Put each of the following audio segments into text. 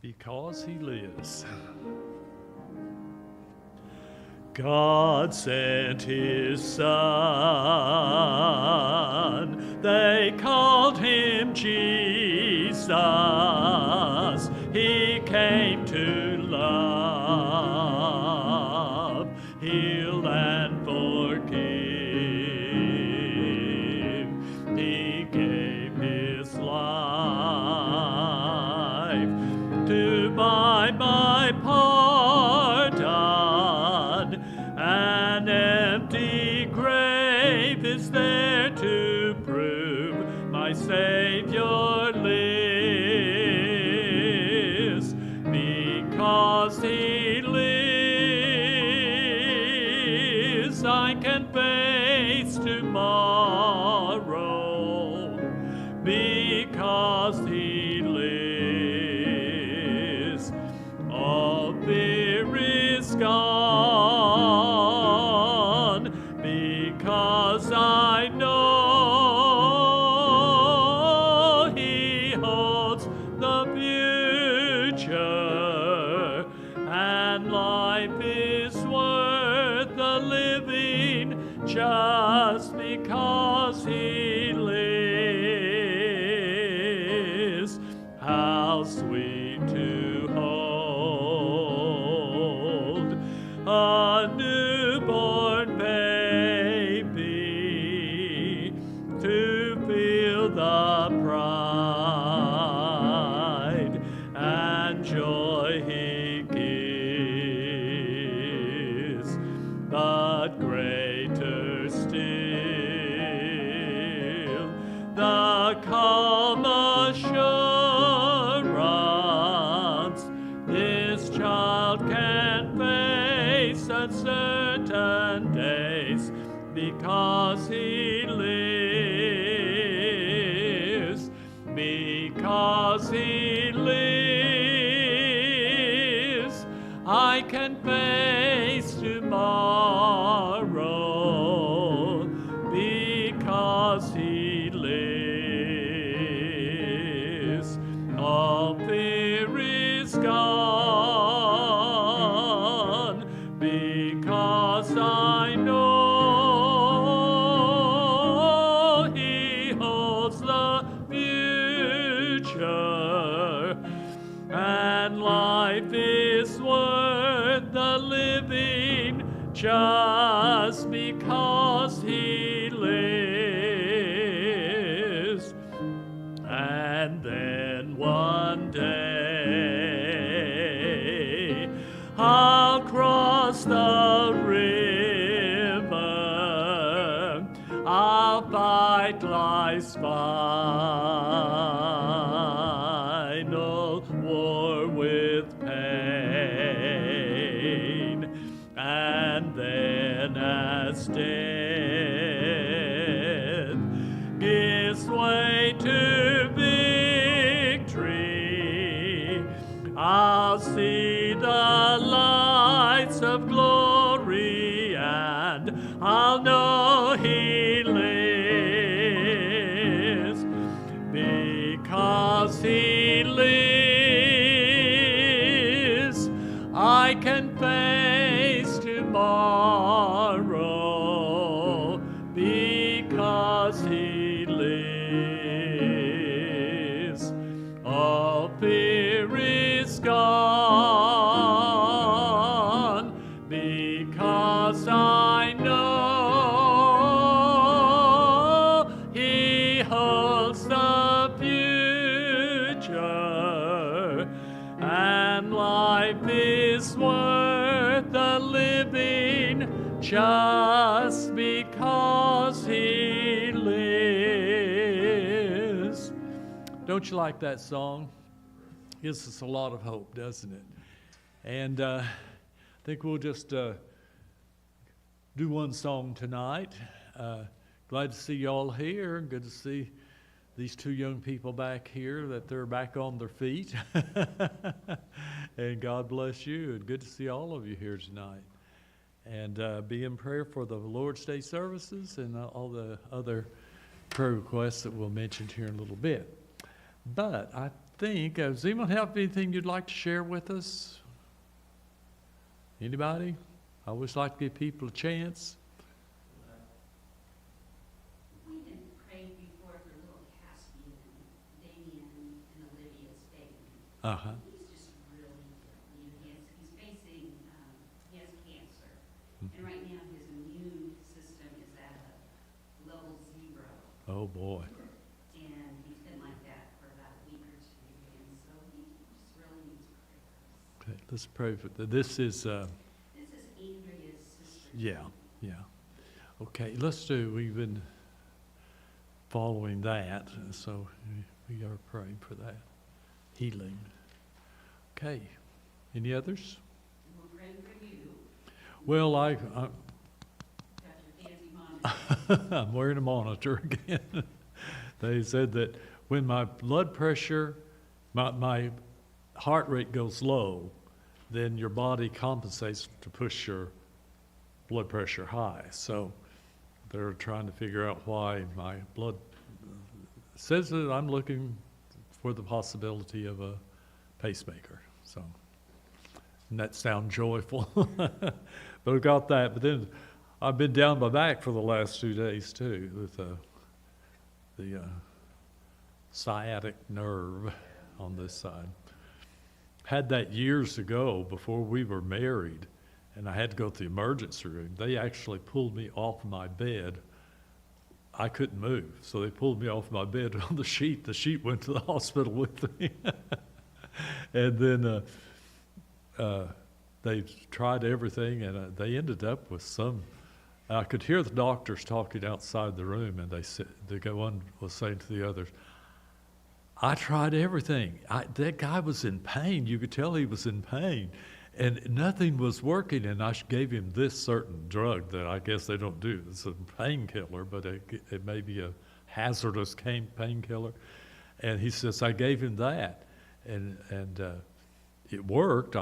Because he lives. God sent his son, they called him Jesus. He came to love, heal and forgive. He gave his life to buy my pardon. An empty grave is there to prove my Savior lives. Because he lives, I can face tomorrow. Because he lives, all fear is gone. Because I know he holds the future, and life is worth the living just because he lives. How sweet to hold a newborn baby, to feel the pride and joy he gives. But greater still, the calm assurance this child can face uncertain days, because he lives. Because he lives, I can face tomorrow. Because he lives, all fear is gone. Because I know he holds the future, and life is worth the living just because he lives. And then one day I'll cross the river, I'll fight life's final war with pain, and then as death gives way to victory, I'll see the lights of glory, and I'll know he lives. Because he lives, I can face tomorrow. Because he lives, all fear is gone. Because I know he holds the future, and life is worth the living just because he lives. Don't you like that song? Gives us a lot of hope, doesn't it? And I think we'll just do one song tonight. Glad to see you all here. Good to see these two young people back here, that they're back on their feet. And God bless you. And good to see all of you here tonight. And be in prayer for the Lord's Day services and all the other prayer requests that we'll mention here in a little bit. But I think, does anyone have anything you'd like to share with us? Anybody? I always like to give people a chance. We had prayed before for little Caspian, Damien, and Olivia's baby. Uh-huh. He's just really ill. He's facing, he has cancer. Mm. And right now his immune system is at a level 0. Oh, boy. And he's been like that for about a week or 2. And so he just really needs prayers. Okay, let's pray for this. Is This is Andrea's sister. yeah. Okay, we've been following that, so we are praying for that healing. Okay, any others? We're praying for you. Well, Got your fancy monitor. I'm wearing a monitor again. They said that when my blood pressure, my heart rate goes low, then your body compensates to push your blood pressure high. So they're trying to figure out why my blood says that I'm looking for the possibility of a pacemaker. So, and that sounds joyful, but I got that. But then I've been down my back for the last 2 days too with the sciatic nerve on this side. Had that years ago before we were married, and I had to go to the emergency room. They actually pulled me off my bed. I couldn't move, so they pulled me off my bed on the sheet. The sheet went to the hospital with me. And then they tried everything, and they ended up with some. I could hear the doctors talking outside the room, and they said, one was saying to the others, I tried everything. That guy was in pain. You could tell he was in pain. And nothing was working, and I gave him this certain drug that I guess they don't do. It's a painkiller, but it may be a hazardous painkiller. And he says, I gave him that, and it worked.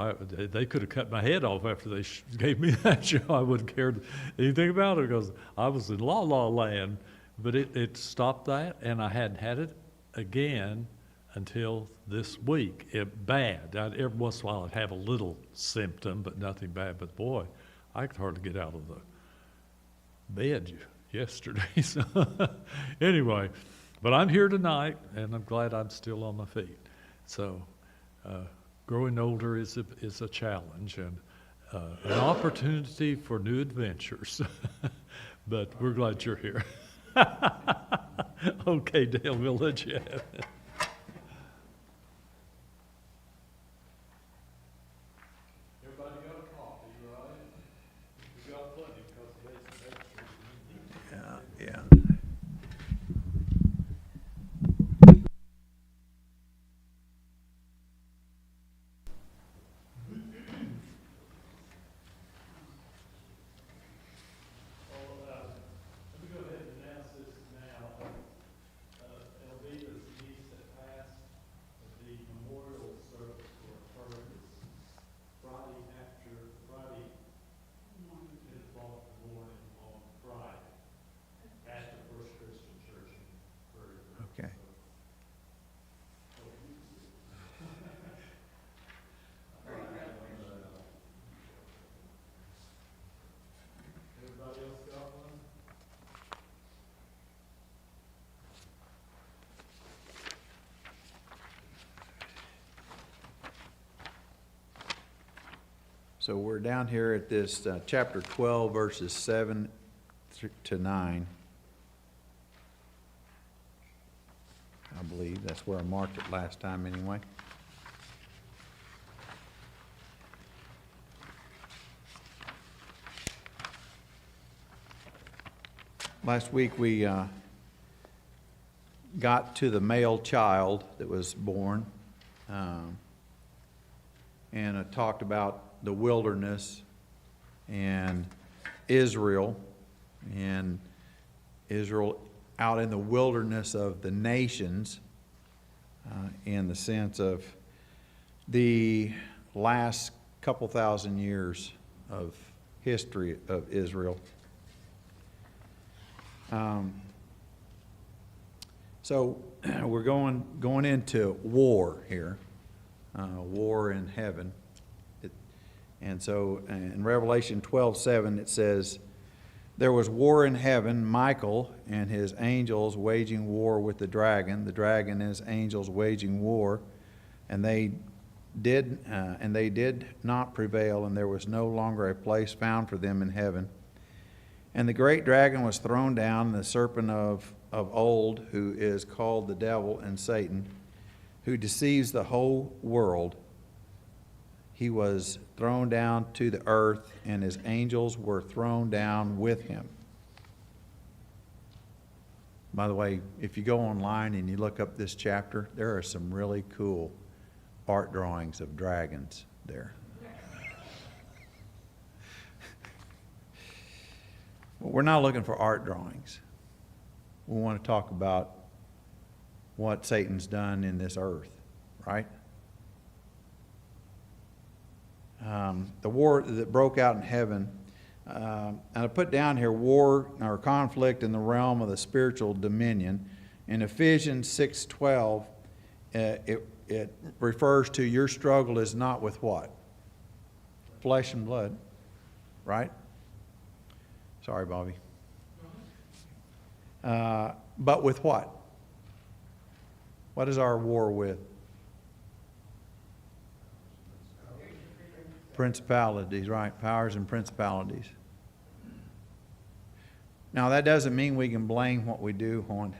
They could have cut my head off after they gave me that. I wouldn't care anything about it because I was in la land. But it stopped that, and I hadn't had it again until this week. Bad. Every once in a while I'd have a little symptom, but nothing bad. But boy, I could hardly get out of the bed yesterday. So anyway, but I'm here tonight, and I'm glad I'm still on my feet. So growing older is a challenge and an opportunity for new adventures. But we're glad you're here. Okay, Dale, we'll let you have it. Everybody got a coffee, right? We got plenty because they extras. Yeah. Let me go ahead and announce this now. Elvira's niece that passed, the memorial service for her is Friday 10 o'clock in the morning on Friday at the First Christian Church in Prairie. Okay. Everybody else got one? So we're down here at this chapter 12, verses 7 to 9. I believe that's where I marked it last time anyway. Last week we got to the male child that was born, and I talked about the wilderness and Israel out in the wilderness of the nations, in the sense of the last couple thousand years of history of Israel. So we're going into war here, war in heaven. And so in Revelation 12:7 it says, there was war in heaven, Michael and his angels waging war with the dragon and his angels waging war, and they did not prevail, and there was no longer a place found for them in heaven. And the great dragon was thrown down, and the serpent of old, who is called the devil and Satan, who deceives the whole world. He was thrown down to the earth, and his angels were thrown down with him. By the way, if you go online and you look up this chapter, there are some really cool art drawings of dragons there. But we're not looking for art drawings. We want to talk about what Satan's done in this earth, right? The war that broke out in heaven, and I put down here war or conflict in the realm of the spiritual dominion. In Ephesians 6:12, it refers to your struggle is not with what? Flesh and blood, right? Sorry, Bobby. But with what? What is our war with? Principalities, right? Powers and principalities. Now, that doesn't mean we can blame what we do on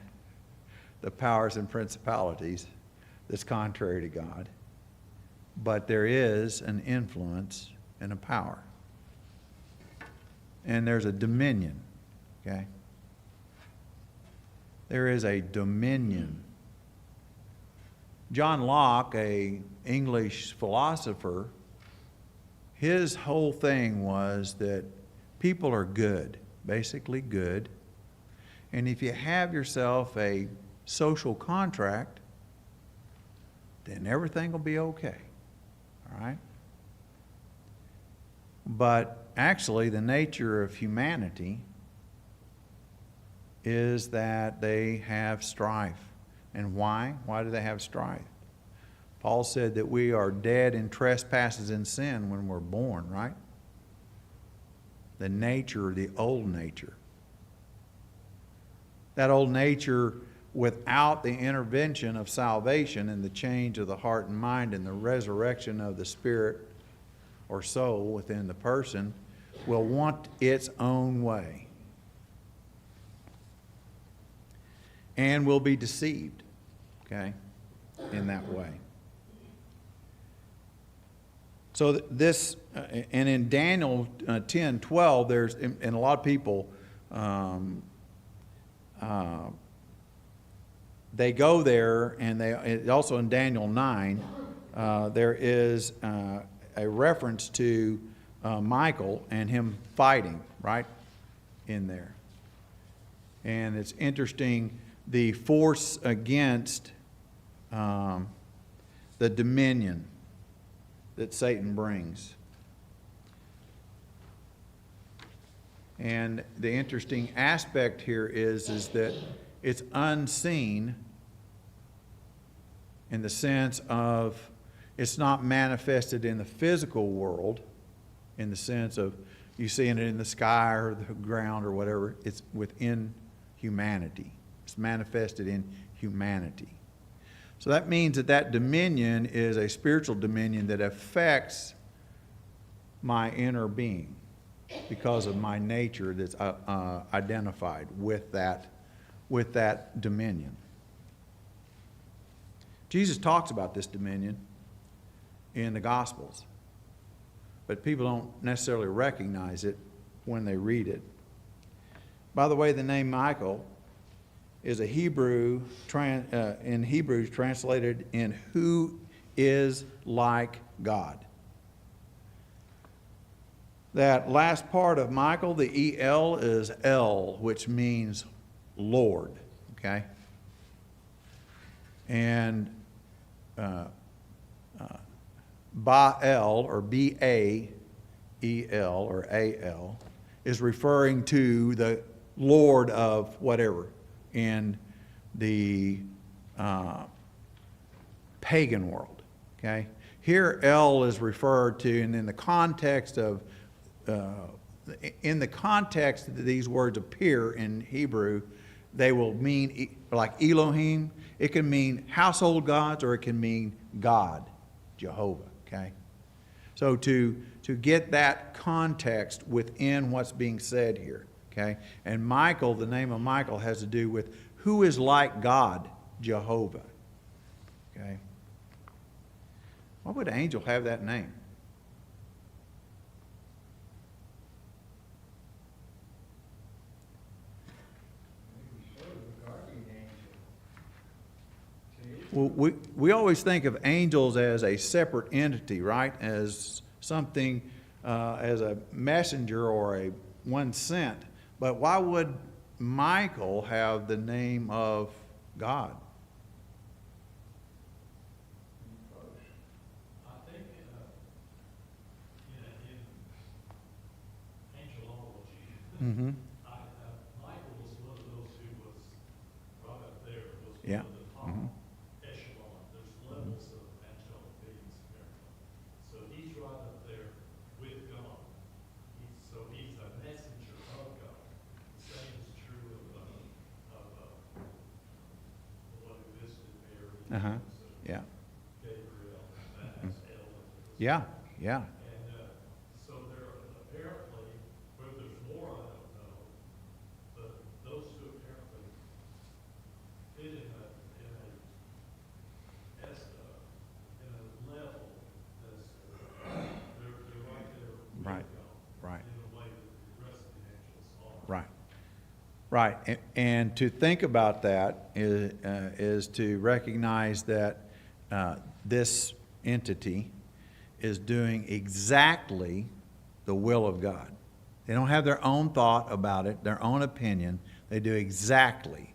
the powers and principalities that's contrary to God. But there is an influence and a power. And there's a dominion, okay? There is a dominion. John Locke, an English philosopher, his whole thing was that people are good, basically good. And if you have yourself a social contract, then everything will be okay. All right? But actually, the nature of humanity is that they have strife. And why? Why do they have strife? Paul said that we are dead in trespasses and sin when we're born, right? The nature, the old nature. That old nature, without the intervention of salvation and the change of the heart and mind and the resurrection of the spirit or soul within the person, will want its own way and will be deceived, okay, in that way. So this, and in Daniel 10:12, there's, and a lot of people, they go there, and also in Daniel 9, there is a reference to Michael and him fighting, right, in there. And it's interesting, the force against the dominion that Satan brings. And the interesting aspect here is that it's unseen in the sense of it's not manifested in the physical world, in the sense of you seeing it in the sky or the ground or whatever. It's within humanity. It's manifested in humanity. So that means that dominion is a spiritual dominion that affects my inner being because of my nature that's identified with that dominion. Jesus talks about this dominion in the Gospels, but people don't necessarily recognize it when they read it. By the way, the name Michael is a Hebrew, in Hebrew translated in who is like God. That last part of Michael, the EL, is El, which means Lord, okay? And Baal, or B-A-E-L, or A-L, is referring to the Lord of whatever. In the pagan world, okay? Here El is referred to, and in the context of, in the context that these words appear in Hebrew, they will mean, like Elohim, it can mean household gods or it can mean God, Jehovah, okay? So to get that context within what's being said here, okay? And Michael, the name of Michael has to do with who is like God, Jehovah, okay? Why would an angel have that name? Well, we always think of angels as a separate entity, right? As something, as a messenger or a one sent. But why would Michael have the name of God? I think in angelology, Mm-hmm. Michael was one of those who was right up there, was Yeah. one of the top Mhm. echelon. There's levels of angelic beings apparently. So he's right up there with God. He's a messenger of God. The same is true of the one who visited Mary. Uh-huh. So Yeah. Gabriel, that has El in it. Yeah. Yeah. And so there apparently, whether there's more, I don't know, but those two apparently fit in a level that's, they're right there with Right. God Right. in a way that the rest of the angels are. Right. Right. And to think about that is to recognize that this entity is doing exactly the will of God. They don't have their own thought about it, their own opinion. They do exactly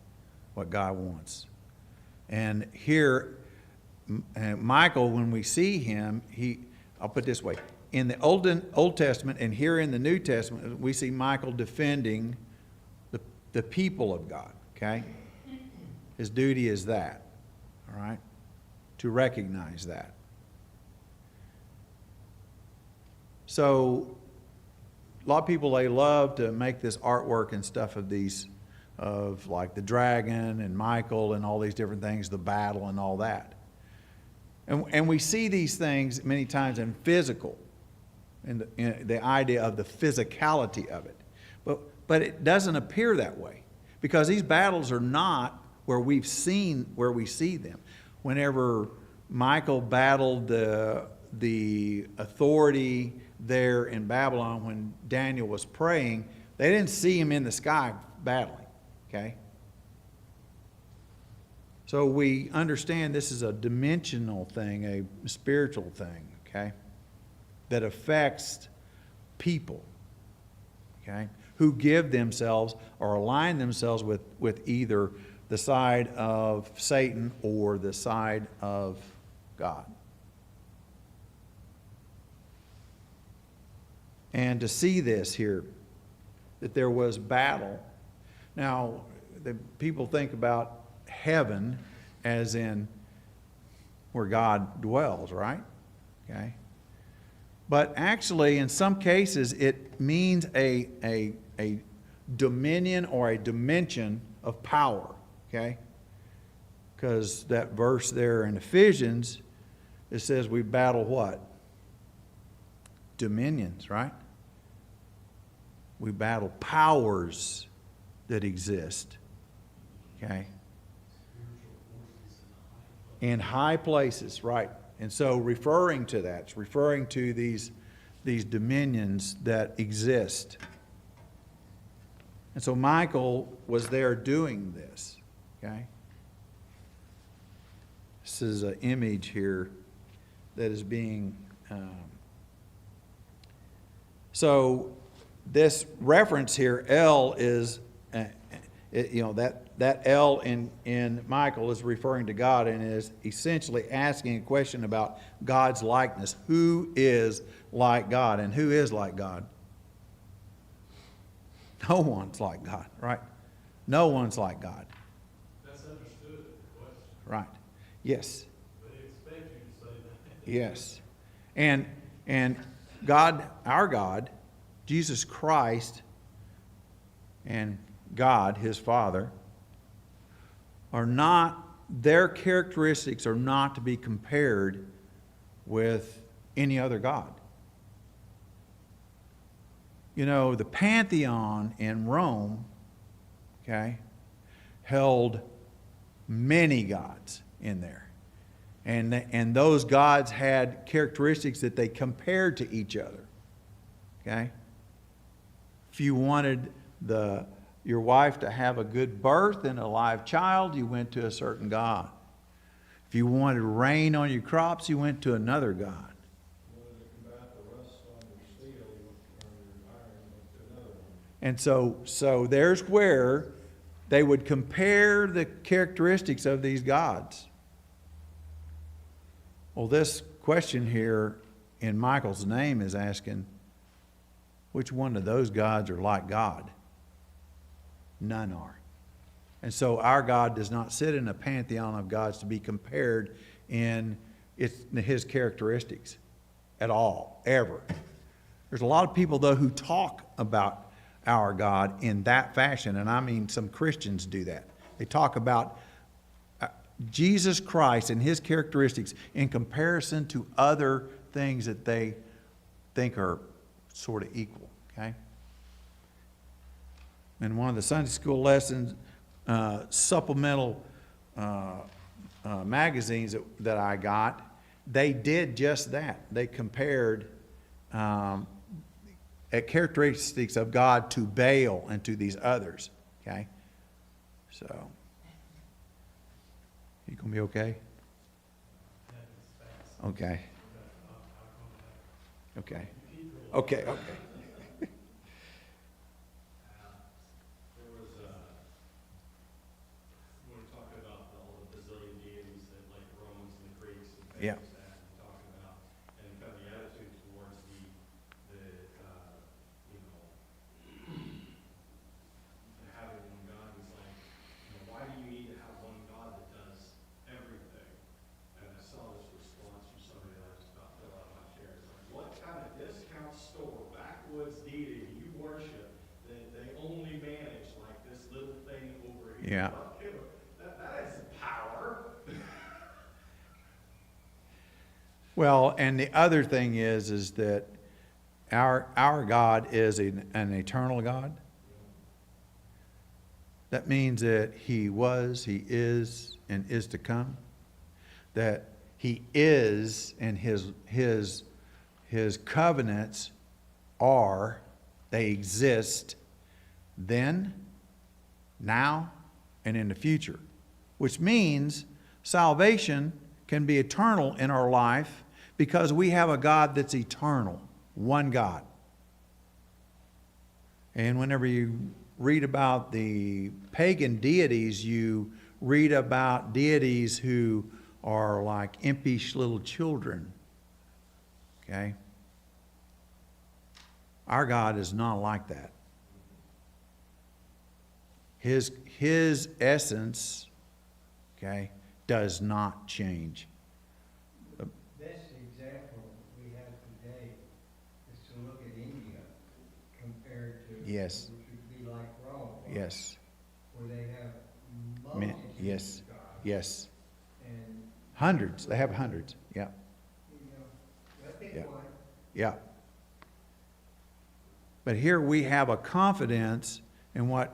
what God wants. And here, Michael, when we see him, I'll put it this way. In the Old Testament and here in the New Testament, we see Michael defending the people of God, okay? His duty is that, all right? To recognize that. So, a lot of people, they love to make this artwork and stuff of these, of like the dragon and Michael and all these different things, the battle and all that. And we see these things many times in physical, in the idea of the physicality of it. But it doesn't appear that way, because these battles are not where we see them. Whenever Michael battled the authority there in Babylon when Daniel was praying, they didn't see him in the sky battling, okay? So we understand this is a dimensional thing, a spiritual thing, okay, that affects people, okay, who give themselves or align themselves with either the side of Satan or the side of God. And to see this here, that there was battle. Now, the people think about heaven as in where God dwells, right? Okay. But actually, in some cases, it means a dominion or a dimension of power, okay? Because that verse there in Ephesians, it says we battle what? Dominions, right? We battle powers that exist, okay? In high places, right. And so referring to that, it's referring to these dominions that exist. And so Michael was there doing this, okay? This is an image here that is being... So this reference here, El, is, that El in Michael is referring to God and is essentially asking a question about God's likeness. Who is like God? And who is like God? No one's like God, right? No one's like God. That's understood right. Yes. They expect you to say that. Yes. And God, our God, Jesus Christ, and God, his Father, are not, their characteristics are not to be compared with any other God. You know, the Pantheon in Rome, okay, held many gods in there. And those gods had characteristics that they compared to each other. Okay? If you wanted your wife to have a good birth and a live child, you went to a certain god. If you wanted rain on your crops, you went to another god. And so there's where they would compare the characteristics of these gods. Well, this question here in Michael's name is asking, which one of those gods are like God? None are. And so our God does not sit in a pantheon of gods to be compared in his characteristics at all, ever. There's a lot of people, though, who talk about our God in that fashion, and I mean some Christians do that. They talk about Jesus Christ and his characteristics in comparison to other things that they think are sort of equal, okay? In one of the Sunday school lessons, supplemental magazines that I got, they did just that. They compared characteristics of God to Baal and to these others, okay? So, you gonna be okay? Okay. Okay. Okay, okay. There was when we talked about all the bazillion deities that like Romans and the Greeks and things Yeah. like that, and talking about and kind of the attitude towards the you know having one God was like, you know, why do you need to have one God that does everything? And I saw this response from somebody that I was about to fill out my chair. It's like, what kind of discount store backwoods deity do you worship that they only manage like this little thing over here? Yeah. That is power. Well, and the other thing is that our God is an eternal God. That means that he was, he is, and is to come. That he is, and his covenants are, they exist then, now, and in the future. Which means salvation can be eternal in our life because we have a God that's eternal, one God. And whenever you read about the pagan deities, you read about deities who are like impish little children. Okay? Our God is not like that. His essence, okay, does not change. Best example we have today is to look at India compared to, Yes. which would be like Rome. Yes. Where they have multitudes Yes. of gods. Yes. And, Hundreds. They have hundreds. Yeah. you know, I pick Yeah. one. Yeah. But here we have a confidence in what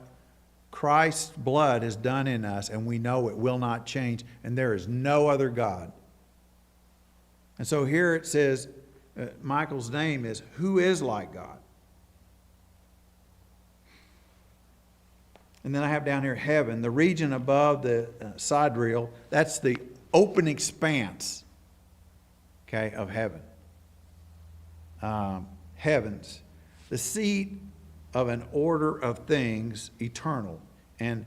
Christ's blood has done in us, and we know it will not change, and there is no other God. And so here it says, Michael's name is, who is like God? And then I have down here heaven, the region above the sidereal, that's the open expanse, okay, of heaven. Heavens, the seat of an order of things eternal and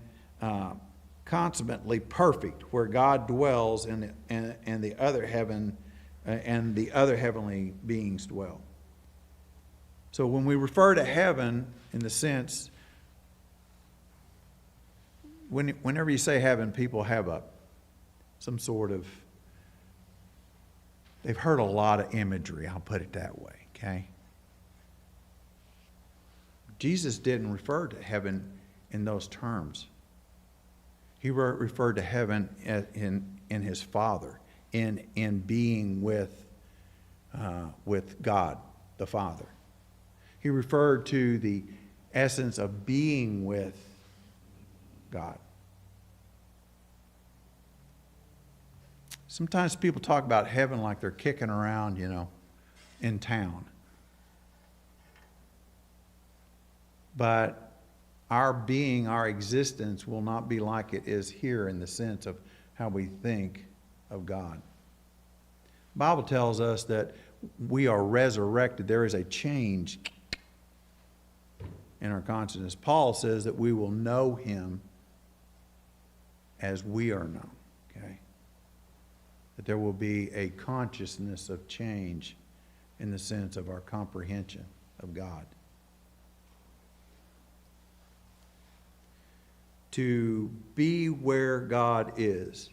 consummately perfect, where God dwells and the other heaven and the other heavenly beings dwell. So when we refer to heaven in the sense, whenever you say heaven, people have some sort of, they've heard a lot of imagery, I'll put it that way, okay? Jesus didn't refer to heaven in those terms. He referred to heaven in his Father, in being with God, the Father. He referred to the essence of being with God. Sometimes people talk about heaven like they're kicking around, in town. But our being, our existence will not be like it is here in the sense of how we think of God. The Bible tells us that we are resurrected. There is a change in our consciousness. Paul says that we will know him as we are known. Okay? That there will be a consciousness of change in the sense of our comprehension of God. To be where God is.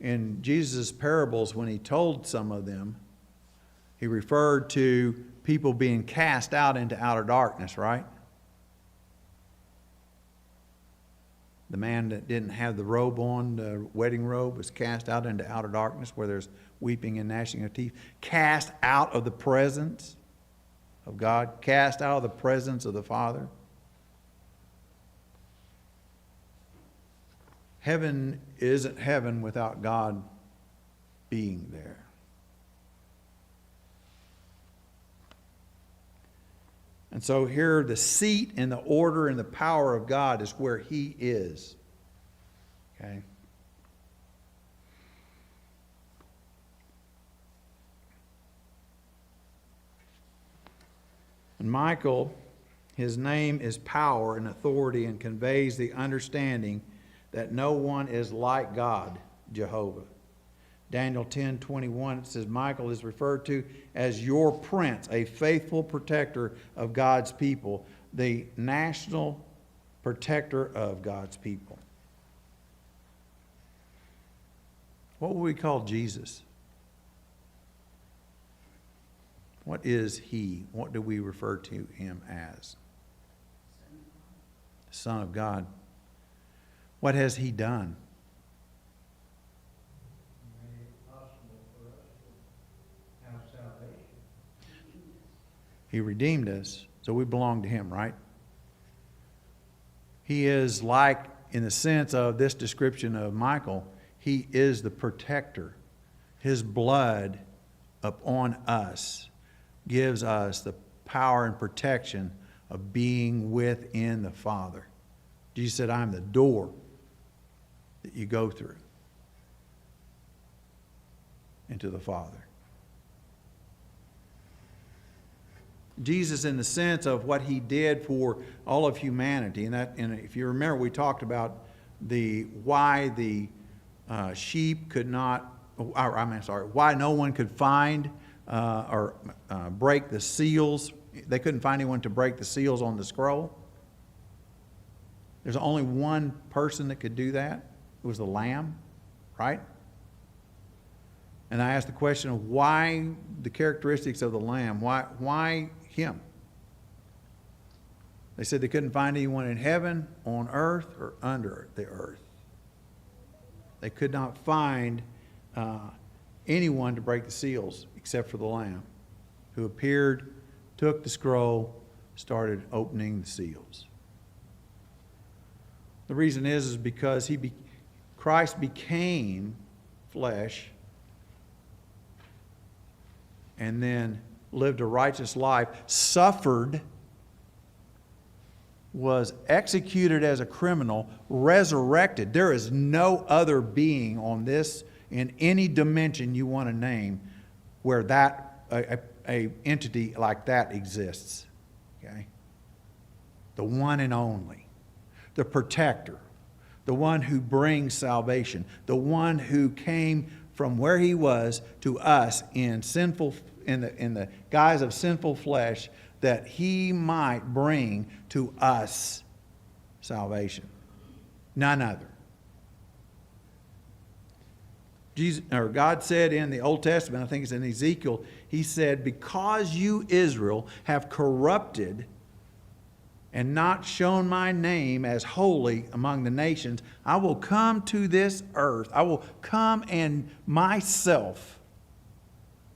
In Jesus' parables, when he told some of them, he referred to people being cast out into outer darkness, right? The man that didn't have the robe on, the wedding robe, was cast out into outer darkness where there's weeping and gnashing of teeth. Cast out of the presence of God. Cast out of the presence of the Father. Heaven isn't heaven without God being there. And so here the seat and the order and the power of God is where he is. Okay? And Michael, his name is power and authority and conveys the understanding that no one is like God, Jehovah. Daniel 10:21, it says, Michael is referred to as your prince, a faithful protector of God's people, the national protector of God's people. What would we call Jesus? What is he? What do we refer to him as? The Son of God. What has he done? Made it possible for us to have salvation. He redeemed us, so we belong to him, right? He is like, in the sense of this description of Michael, he is the protector. His blood upon us gives us the power and protection of being within the Father. Jesus said, I'm the door that you go through into the Father. Jesus, in the sense of what he did for all of humanity, and if you remember, we talked about why the sheep could not, why no one could find or break the seals. They couldn't find anyone to break the seals on the scroll. There's only one person that could do that. It was the Lamb, right? And I asked the question of why the characteristics of the Lamb, why him? They said they couldn't find anyone in heaven, on earth, or under the earth. They could not find anyone to break the seals except for the Lamb, who appeared, took the scroll, started opening the seals. The reason is because Christ became flesh and then lived a righteous life, suffered, was executed as a criminal, resurrected. There is no other being on this, in any dimension you want to name, where a entity like that exists. Okay? The one and only. The protector. The one who brings salvation. The one who came from where he was to us in the guise of sinful flesh, that he might bring to us salvation. None other. God said in the Old Testament, I think it's in Ezekiel, He said, because you, Israel, have corrupted and not shown my name as holy among the nations, I will come to this earth. I will come and myself,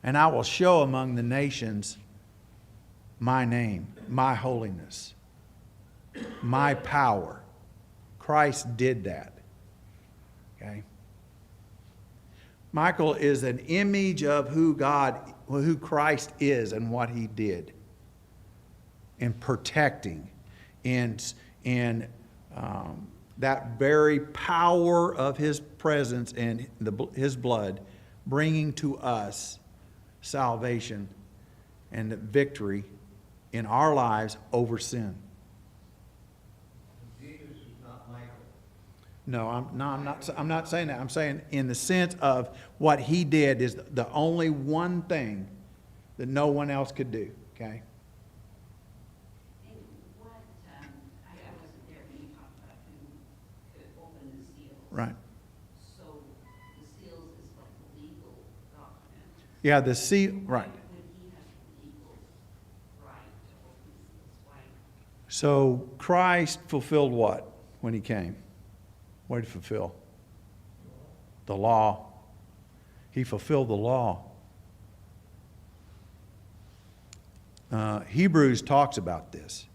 and I will show among the nations my name, my holiness, my power. Christ did that. Okay? Michael is an image of who Christ is and what He did in protecting, in that very power of His presence and His blood, bringing to us salvation and victory in our lives over sin. Jesus is not Michael. No, I'm not saying that. I'm saying in the sense of what He did is the only one thing that no one else could do. Okay. And what, I wasn't there when you talked about who could open the seals. Right. So the seals is like the legal document. Yeah. The seal. Right. Would he have the legal right to open the seals? Why? So Christ fulfilled what when He came? What did He fulfill? The law. He fulfilled the law. Hebrews talks about this.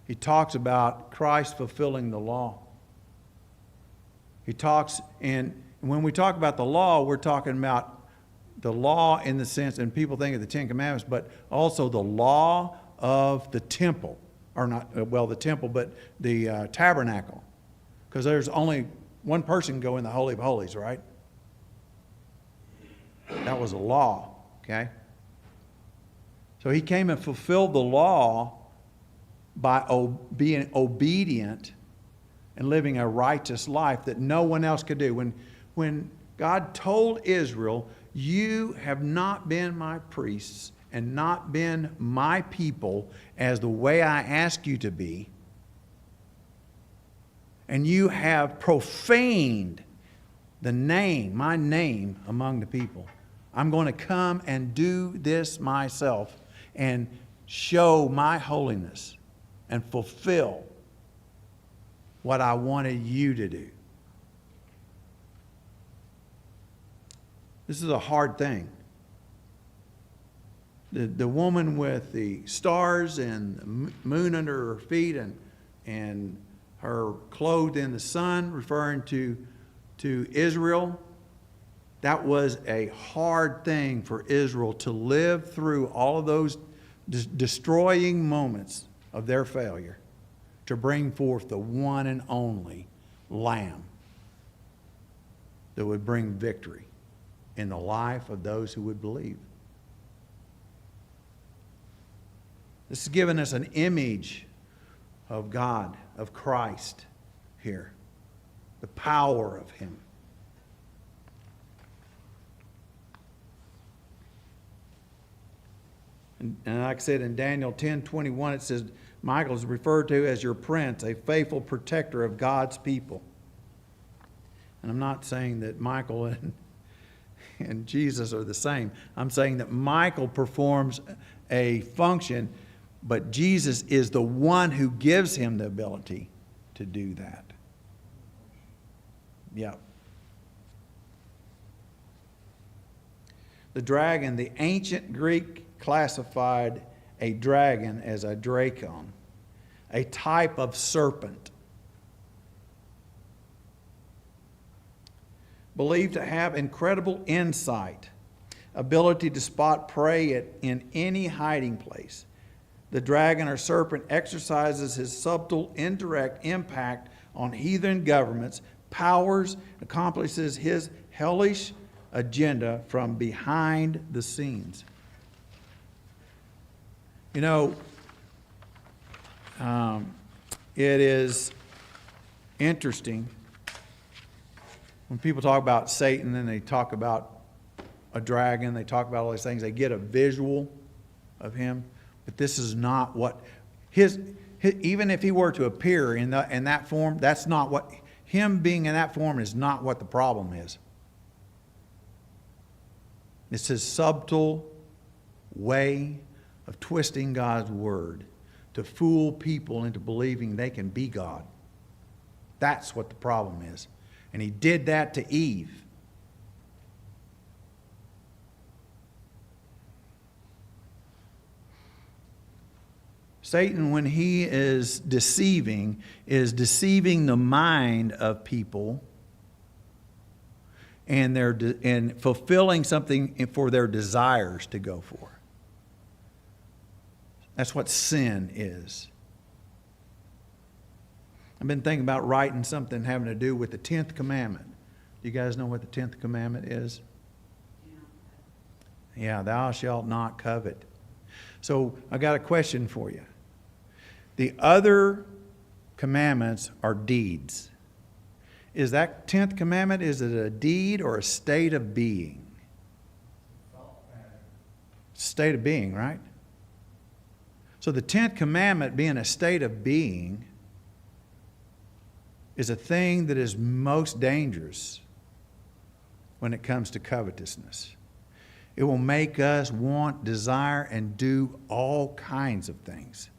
He talks about Christ fulfilling the law. He talks, and when we talk about the law, we're talking about the law in the sense, and people think of the Ten Commandments, but also the law of the temple, or not, well, the temple, but the tabernacle. Because there's only one person can go in the Holy of Holies, right? That was a law, okay? So He came and fulfilled the law by being obedient and living a righteous life that no one else could do. When God told Israel, you have not been my priests and not been my people as the way I ask you to be, and you have profaned the name, my name, among the people. I'm going to come and do this myself and show my holiness and fulfill what I wanted you to do. This is a hard thing. The woman with the stars and the moon under her feet and her clothed in the sun, referring to Israel, that was a hard thing for Israel to live through all of those destroying moments of their failure to bring forth the one and only Lamb that would bring victory in the life of those who would believe. This is giving us an image of God, of Christ here, the power of Him. And like I said, in Daniel 10:21, it says, Michael is referred to as your prince, a faithful protector of God's people. And I'm not saying that Michael and Jesus are the same. I'm saying that Michael performs a function, but Jesus is the one who gives him the ability to do that. Yeah. The dragon, the ancient Greek classified a dragon as a drakon, a type of serpent, believed to have incredible insight, ability to spot prey in any hiding place. The dragon or serpent exercises his subtle, indirect impact on heathen governments, powers, accomplishes his hellish agenda from behind the scenes. You know, it is interesting when people talk about Satan and they talk about a dragon, they talk about all these things, they get a visual of him. But this is not what his even if he were to appear in that form, that's not what him being in that form is not what the problem is. It's his subtle way of twisting God's word to fool people into believing they can be God. That's what the problem is. And he did that to Eve. Satan, when he is deceiving the mind of people, and and fulfilling something for their desires to go for. That's what sin is. I've been thinking about writing something having to do with the 10th commandment. Do you guys know what the 10th commandment is? Yeah, thou shalt not covet. So I got a question for you. The other commandments are deeds. Is that 10th commandment, is it a deed or a state of being? State of being, right? So the 10th commandment being a state of being is a thing that is most dangerous when it comes to covetousness. It will make us want, desire, and do all kinds of things.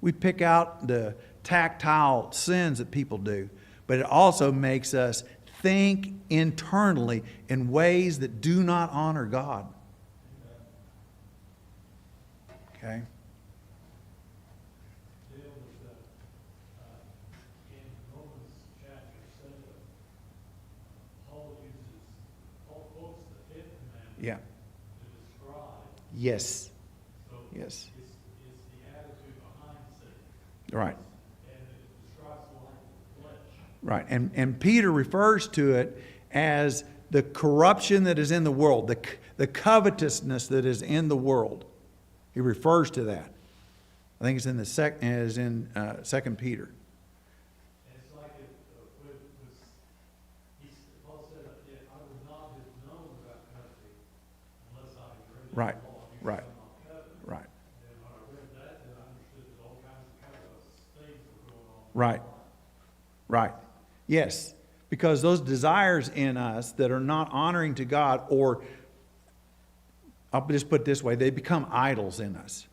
We pick out the tactile sins that people do, but it also makes us think internally in ways that do not honor God. Okay? Deal with in Romans chapter 7, Paul quotes the 5th commandment Yeah. to describe. Yes. So Yes. it's the attitude behind sin. Right. And it describes the life of the flesh. Right. And Peter refers to it as the corruption that is in the world, the covetousness that is in the world. He refers to that. I think it's in 2 Peter. And it's like it Paul said, I would not have known about coveting unless I had read Right. the law. You Right. shall not covet. Right. And when I read that, then I understood that all kinds of covetous things were going on. Right. Right. Yes. Because those desires in us that are not honoring to God, or I'll just put it this way, they become idols in us.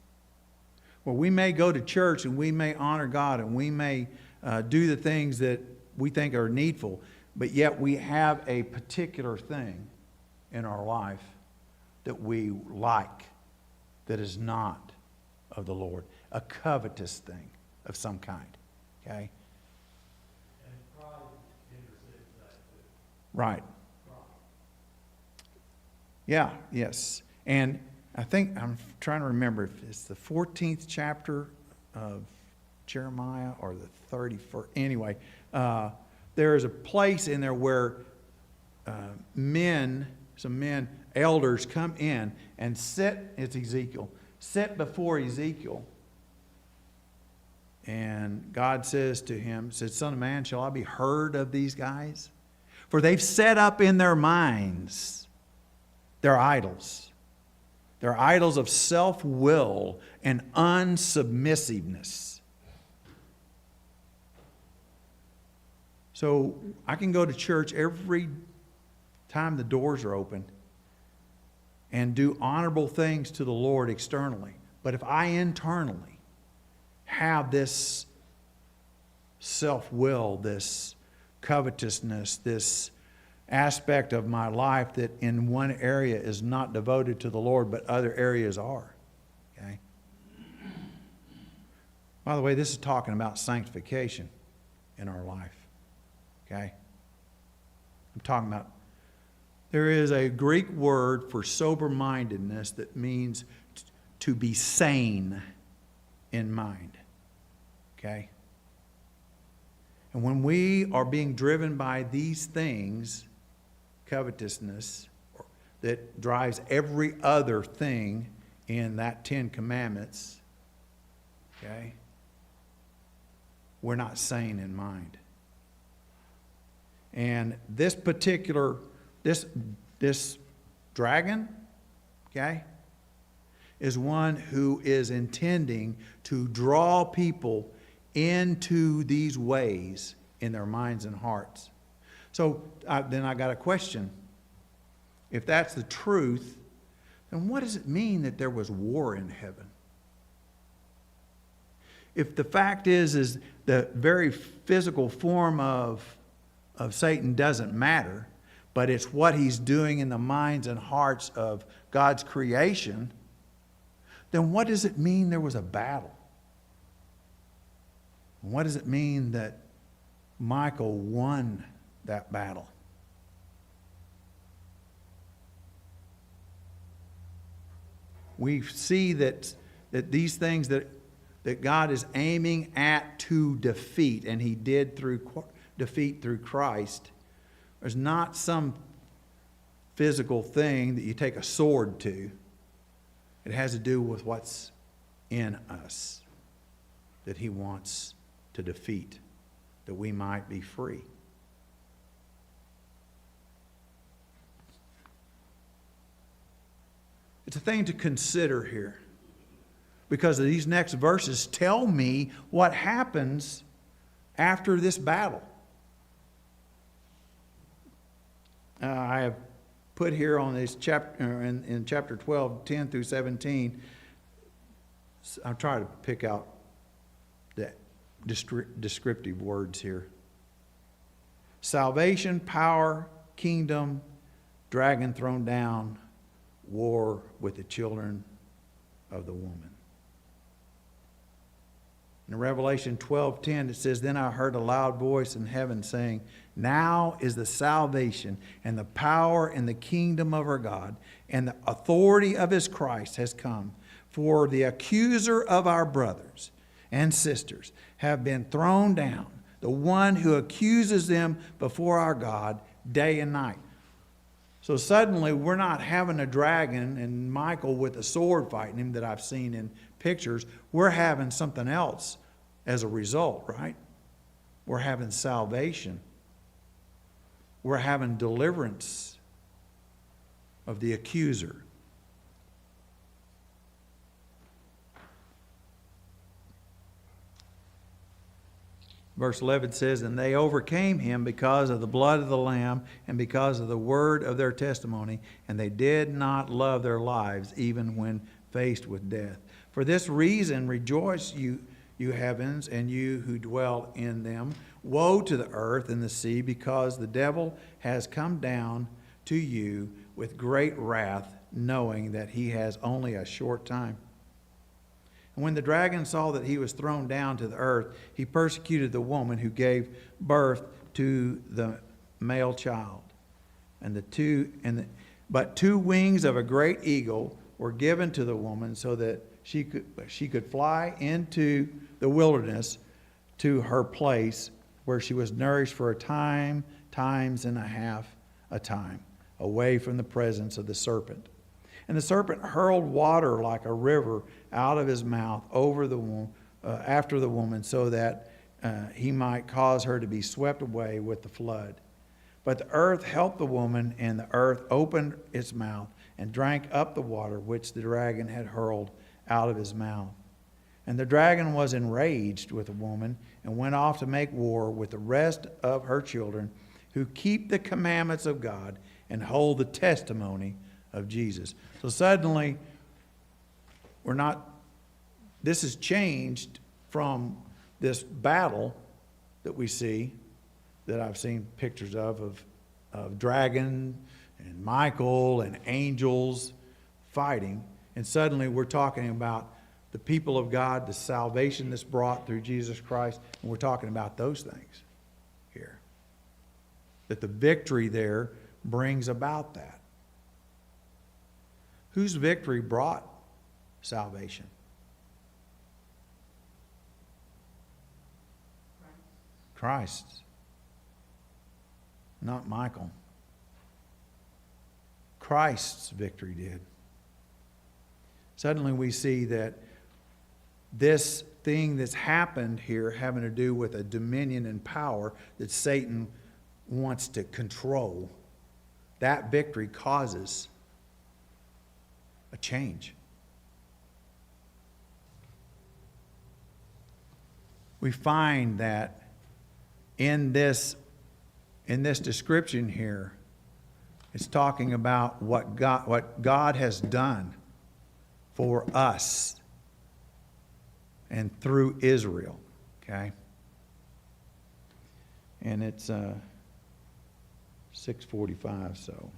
Well, we may go to church and we may honor God and we may do the things that we think are needful, but yet we have a particular thing in our life that we like that is not of the Lord, a covetous thing of some kind. Okay? And pride intersects that too. Right. Pride. Yeah, yes. And I think, I'm trying to remember if it's the 14th chapter of Jeremiah or the 31st. Anyway, there is a place in there where some men, elders come in and it's Ezekiel, sit before Ezekiel. And God says to him, said, Son of man, shall I be heard of these guys? For they've set up in their minds their idols. They're idols of self-will and unsubmissiveness. So I can go to church every time the doors are open and do honorable things to the Lord externally. But if I internally have this self-will, this covetousness, this aspect of my life that in one area is not devoted to the Lord, but other areas are. Okay? By the way, this is talking about sanctification in our life. Okay? I'm talking about, there is a Greek word for sober-mindedness that means to be sane in mind. Okay? And when we are being driven by these things, covetousness, that drives every other thing in that 10 commandments, okay, we're not sane in mind. And this particular, this dragon, okay, is one who is intending to draw people into these ways in their minds and hearts. So then I got a question. If that's the truth, then what does it mean that there was war in heaven? If the fact is the very physical form of Satan doesn't matter, but it's what he's doing in the minds and hearts of God's creation, then what does it mean there was a battle? And what does it mean that Michael won that battle? We see that these things that God is aiming at to defeat, and he did defeat through Christ. There's not some physical thing that you take a sword to. It has to do with what's in us that he wants to defeat, that we might be free. It's a thing to consider here, because these next verses tell me what happens after this battle. I have put here on this chapter, in chapter 12, 10 through 17, I'll try to pick out the descriptive words here. Salvation, power, kingdom, dragon thrown down, war with the children of the woman. In Revelation 12:10 it says, "Then I heard a loud voice in heaven saying, Now is the salvation and the power and the kingdom of our God, and the authority of his Christ has come. For the accuser of our brothers and sisters have been thrown down, the one who accuses them before our God day and night." So suddenly we're not having a dragon and Michael with a sword fighting him that I've seen in pictures. We're having something else as a result, right? We're having salvation. We're having deliverance of the accuser. Verse 11 says, "And they overcame him because of the blood of the Lamb and because of the word of their testimony, and they did not love their lives even when faced with death. For this reason rejoice, you heavens, and you who dwell in them. Woe to the earth and the sea, because the devil has come down to you with great wrath, knowing that he has only a short time. And when the dragon saw that he was thrown down to the earth, he persecuted the woman who gave birth to the male child. But two wings of a great eagle were given to the woman, so that she could fly into the wilderness to her place, where she was nourished for times and a half a time, away from the presence of the serpent. And the serpent hurled water like a river out of his mouth after the woman, so that he might cause her to be swept away with the flood. But the earth helped the woman, and the earth opened its mouth and drank up the water which the dragon had hurled out of his mouth. And the dragon was enraged with the woman and went off to make war with the rest of her children, who keep the commandments of God and hold the testimony of Jesus. So suddenly, this has changed from this battle that we see, that I've seen pictures of dragon and Michael and angels fighting. And suddenly we're talking about the people of God, the salvation that's brought through Jesus Christ. And we're talking about those things here. That the victory there brings about that. Whose victory brought salvation? Christ's. Not Michael. Christ's victory did. Suddenly we see that this thing that's happened here, having to do with a dominion and power that Satan wants to control, that victory causes a change. We find that in this description here, It's talking about what God has done for us and through Israel, okay? And it's 6:45, so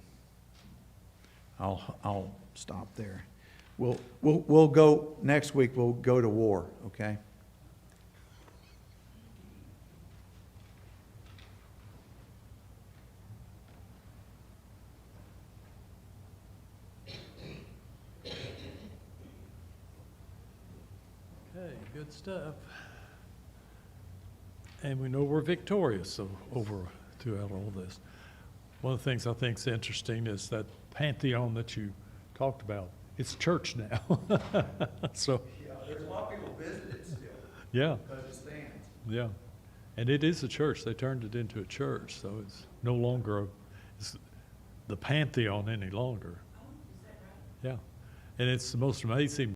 I'll stop there. We'll go, next week, we'll go to war, okay? Okay, good stuff. And we know we're victorious throughout all this. One of the things I think is interesting is that Pantheon that you talked about. It's church now. So, Yeah, there's a lot of people visiting it still, yeah, because it stands. yeah. And it is a church. They turned it into a church, so it's no longer it's the Pantheon any longer. Oh, is that right? Yeah. And it's the most amazing